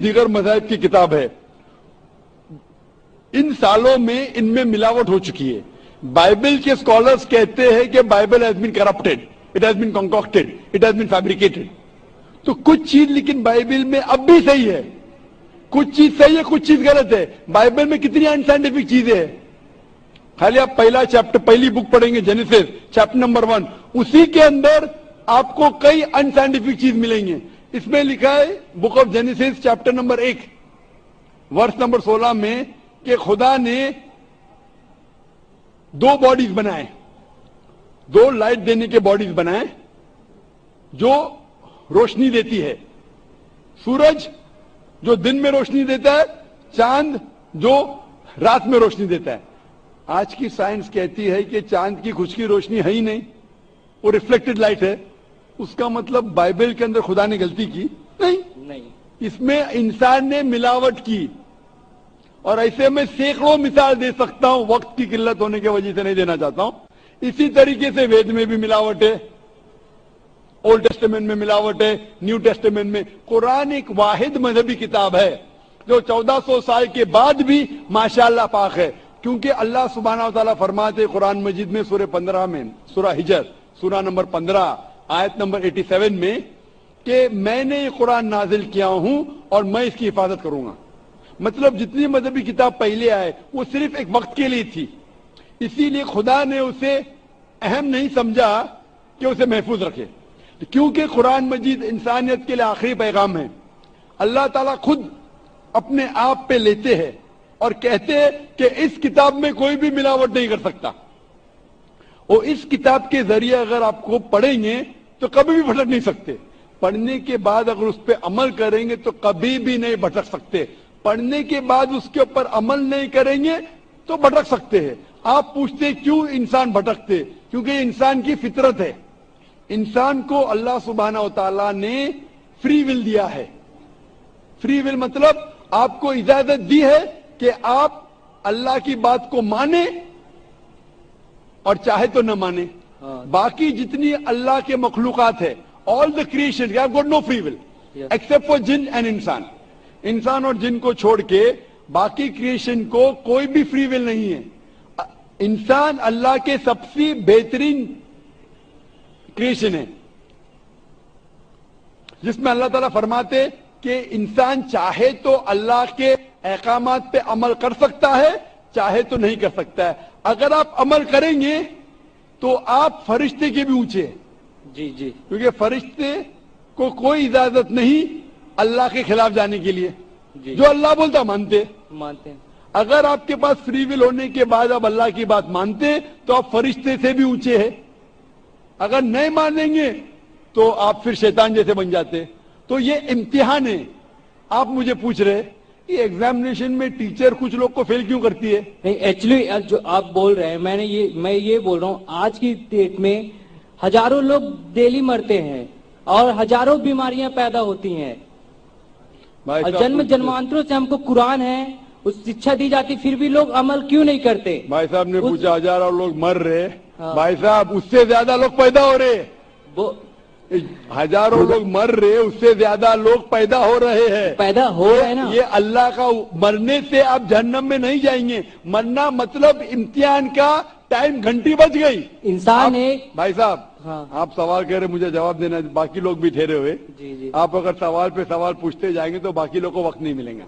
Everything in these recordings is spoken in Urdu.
دیگر مذاہب کی کتاب ہے. ان سالوں میں ان میں ملاوٹ ہو چکی ہے. بائبل کے اسکالرز کہتے ہیں کہ Bible has been corrupted, it has been concocted, it has been fabricated. تو کچھ چیز لیکن بائبل میں اب بھی صحیح ہے, کچھ چیز صحیح ہے, کچھ چیز غلط ہے. بائبل میں کتنی انسائنٹیفک چیزیں ہیں. خالی آپ پہلا چیپٹر, پہلی بک پڑھیں گے جینیسس چیپٹر نمبر 1, اسی کے اندر آپ کو کئی انسائنٹیفک چیز ملیں گے. اس میں لکھا ہے book of Genesis chapter number 1 verse number 16 میں کہ خدا نے 2 باڈیز بنائے, 2 لائٹ دینے کے باڈیز بنائے جو روشنی دیتی ہے. سورج جو دن میں روشنی دیتا ہے, چاند جو رات میں روشنی دیتا ہے. آج کی سائنس کہتی ہے کہ چاند کی خود کی روشنی ہے ہی نہیں, وہ ریفلیکٹڈ لائٹ ہے. اس کا مطلب بائبل کے اندر خدا نے غلطی کی نہیں, اس میں انسان نے ملاوٹ کی. اور ایسے میں سینکڑوں مثال دے سکتا ہوں, وقت کی قلت ہونے کی وجہ سے نہیں دینا چاہتا ہوں. اسی طریقے سے وید میں بھی ملاوٹ ہے, اولڈ ٹیسٹمنٹ میں ملاوٹ ہے, نیو ٹیسٹمنٹ میں. قرآن ایک واحد مذہبی کتاب ہے جو 1400 سال کے بعد بھی ماشاءاللہ پاک ہے. کیونکہ اللہ سبحانہ و تعالیٰ فرماتے قرآن مجید میں سورہ 15 میں, سورہ ہجر سورہ نمبر 15 آیت نمبر 87 میں کہ میں نے یہ قرآن نازل کیا ہوں اور میں اس کی حفاظت کروں گا. مطلب جتنی مذہبی کتاب پہلے آئے وہ صرف ایک وقت کے لیے تھی, اسی لیے خدا نے اسے اہم نہیں سمجھا کہ اسے محفوظ رکھے. کیونکہ قرآن مجید انسانیت کے لیے آخری پیغام ہے. اللہ تعالیٰ خود اپنے آپ پہ لیتے ہیں اور کہتے ہیں کہ اس کتاب میں کوئی بھی ملاوٹ نہیں کر سکتا. اور اس کتاب کے ذریعے اگر آپ کو پڑھیں گے تو کبھی بھی بھٹک نہیں سکتے. پڑھنے کے بعد اگر اس پہ عمل کریں گے تو کبھی بھی نہیں بھٹک سکتے. پڑھنے کے بعد اس کے اوپر عمل نہیں کریں گے تو بھٹک سکتے ہیں. آپ پوچھتے کیوں انسان بھٹکتے؟ کیونکہ یہ انسان کی فطرت ہے. انسان کو اللہ سبحانہ و تعالیٰ نے فری ول دیا ہے. فری ول مطلب آپ کو اجازت دی ہے کہ آپ اللہ کی بات کو مانیں اور چاہے تو نہ مانیں. باقی جتنی اللہ کے مخلوقات ہے, all the creation, you have got no free will except for jinn and انسان. انسان اور جن کو چھوڑ کے باقی کریشن کو کوئی بھی فری ول نہیں ہے. انسان اللہ کے سب سے بہترین کریشن ہے, جس میں اللہ تعالیٰ فرماتے کہ انسان چاہے تو اللہ کے احکامات پہ عمل کر سکتا ہے, چاہے تو نہیں کر سکتا ہے. اگر آپ عمل کریں گے تو آپ فرشتے کے بھی اونچے ہیں. جی جی, کیونکہ فرشتے کو کوئی اجازت نہیں اللہ کے خلاف جانے کے لیے. جو اللہ بولتا مانتے ہیں. اگر آپ کے پاس فری ول ہونے کے بعد آپ اللہ کی بات مانتے تو آپ فرشتے سے بھی اونچے ہیں. اگر نہیں مانیں گے تو آپ پھر شیطان جیسے بن جاتے. تو یہ امتحان ہے. آپ مجھے پوچھ رہے یہ ایگزامینیشن میں ٹیچر کچھ لوگ کو فیل کیوں کرتی ہے؟ نہیں, ایکچولی جو آپ بول رہے ہیں میں یہ بول رہا ہوں, آج کی ڈیٹ میں ہزاروں لوگ ڈیلی مرتے ہیں اور ہزاروں بیماریاں پیدا ہوتی ہیں. جنم جنمانتروں سے ہم کو قرآن ہے, اس شکشا دی جاتی, پھر بھی لوگ عمل کیوں نہیں کرتے؟ بھائی صاحب نے پوچھا ہزاروں لوگ مر رہے, بھائی صاحب اس سے زیادہ لوگ پیدا ہو رہے. ہزاروں لوگ مر رہے, اس سے زیادہ لوگ پیدا ہو رہے ہیں. پیدا ہو رہے ہیں نا. یہ اللہ کا مرنے سے آپ جہنم میں نہیں جائیں گے. مرنا مطلب امتحان کا ٹائم گھنٹی بچ گئی. انسان ایک بھائی صاحب آپ سوال کہہ رہے, مجھے جواب دینا, باقی لوگ بھی ٹھہرے ہوئے. آپ اگر سوال پہ سوال پوچھتے جائیں گے تو باقی لوگ کو وقت نہیں ملیں گا.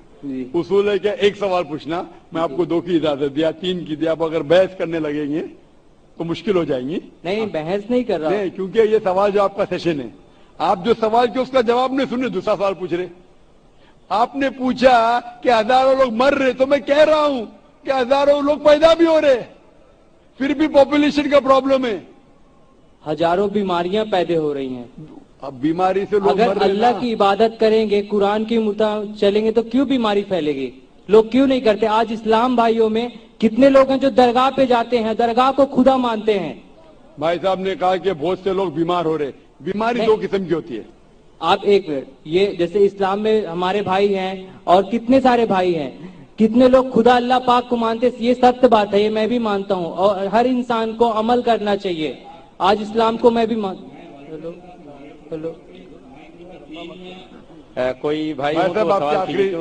اصول ہے کہ ایک سوال پوچھنا, میں آپ کو 2 کی اجازت دیا, 3 کی دیا. آپ اگر بحث کرنے لگیں گے تو مشکل ہو جائیں گی. نہیں, بحث نہیں کر رہا. نہیں, کیونکہ یہ سوال جو آپ کا سیشن ہے, آپ جو سوال کیا اس کا جواب نہیں سنے, دوسرا سوال پوچھ رہے. آپ نے پوچھا کہ ہزاروں لوگ مر رہے, تو میں کہہ رہا ہوں کہ ہزاروں لوگ پیدا بھی ہو رہے, پھر بھی پاپولیشن کا پرابلم ہے. ہزاروں بیماریاں پیدا ہو رہی ہیں. اب بیماری سے لوگ اگر اللہ کی عبادت کریں گے, قرآن کی مطابق چلیں گے تو کیوں بیماری پھیلے گی؟ لوگ کیوں نہیں کرتے؟ آج اسلام بھائیوں میں کتنے لوگ ہیں جو درگاہ پہ جاتے ہیں, درگاہ کو خدا مانتے ہیں. بھائی صاحب نے کہا کہ بہت سے لوگ بیمار ہو رہے. بیماری 2 قسم کی ہوتی ہے. آپ ایک منٹ, یہ جیسے اسلام میں ہمارے بھائی ہیں اور کتنے سارے بھائی ہیں, کتنے لوگ خدا اللہ پاک کو مانتے, یہ سچ بات ہے, یہ میں بھی مانتا ہوں. اور ہر انسان کو عمل کرنا چاہیے. آج اسلام کو میں بھی کوئی بھائی بھائی صاحب آپ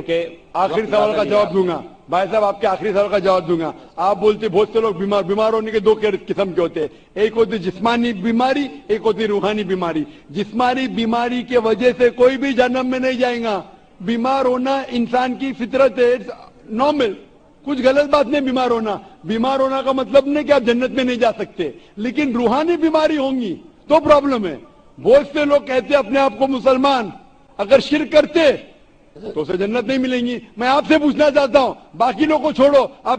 کے آخری سوال کا جواب دوں گا. بھائی صاحب آپ کے آخری سوال کا جواب دوں گا. آپ بولتے بہت سے لوگ بیمار ہونے کے دو قسم کے ہوتے ہیں. ایک ہوتی جسمانی بیماری, ایک ہوتی روحانی بیماری. جسمانی بیماری کی وجہ سے کوئی بھی جہنم میں نہیں جائے گا. بیمار ہونا انسان کی فطرت ہے, نارمل, کچھ غلط بات نہیں. بیمار ہونا کا مطلب نہیں کہ آپ جنت میں نہیں جا سکتے, لیکن روحانی بیماری ہوں گی تو پرابلم ہے. بہت سے لوگ کہتے اپنے آپ کو مسلمان, اگر شرک کرتے تو اسے جنت نہیں ملیں گی. میں آپ سے پوچھنا چاہتا ہوں, باقی لوگوں کو چھوڑو, آپ